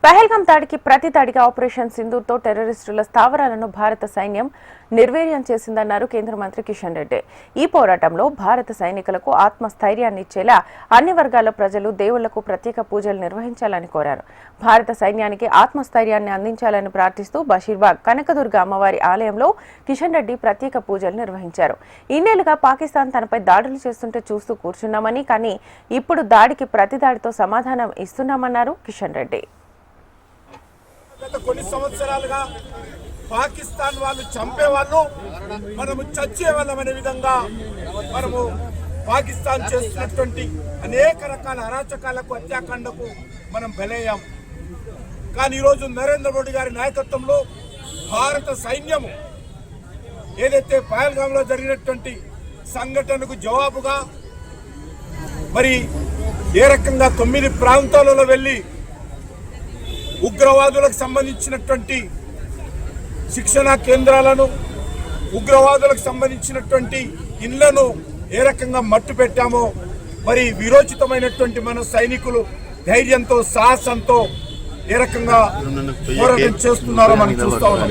పహల్గాం దాడికి ప్రతి దాడిగా ఆపరేషన్ సింధూర్తో టెర్రరిస్టుల స్థావరాలను భారత సైన్యం నిర్వీర్యం చేసిందన్నారు కేంద్ర మంత్రి కిషన్ రెడ్డి. ఈ పోరాటంలో భారత సైనికులకు ఆత్మస్థైర్యాన్ని ఇచ్చేలా అన్ని వర్గాల ప్రజలు దేవుళ్లకు ప్రత్యేక పూజలు నిర్వహించాలని కోరారు. భారత సైన్యానికి ఆత్మస్థైర్యాన్ని అందించాలని ప్రార్థిస్తూ బషీర్బాగ్ కనకదుర్గ అమ్మవారి ఆలయంలో కిషన్ రెడ్డి ప్రత్యేక పూజలు నిర్వహించారు. ఇన్నేళ్లుగా పాకిస్తాన్ తనపై దాడులు చేస్తుంటే చూస్తూ కూర్చున్నామని, కానీ ఇప్పుడు దాడికి ప్రతి దాడితో సమాధానం ఇస్తున్నామన్నారు కిషన్ రెడ్డి. గత కొన్ని సంవత్సరాలుగా పాకిస్తాన్ వాళ్ళు చంపే వాళ్ళు మనము చచ్చే వాళ్ళమనే విధంగా మనము పాకిస్తాన్ చేస్తున్నటువంటి అనేక రకాల అరాచకాలకు హత్యాకాండకు మనం బలయ్యాం. కానీ ఈరోజు నరేంద్ర మోడీ గారి నాయకత్వంలో భారత సైన్యము ఏదైతే పహల్గాంలో జరిగినటువంటి సంఘటనకు జవాబుగా మరి ఏ రకంగా 9 ప్రాంతాలలో వెళ్ళి ఉగ్రవాదులకు సంబంధించినటువంటి శిక్షణా కేంద్రాలను, ఉగ్రవాదులకు సంబంధించినటువంటి ఇళ్లను ఏ రకంగా మట్టు పెట్టామో, మరి విరోచితమైనటువంటి మన సైనికులు ధైర్యంతో, సాహసంతో ఏ రకంగా పోరాటం చేస్తున్నారో మనం చూస్తా ఉన్నాం.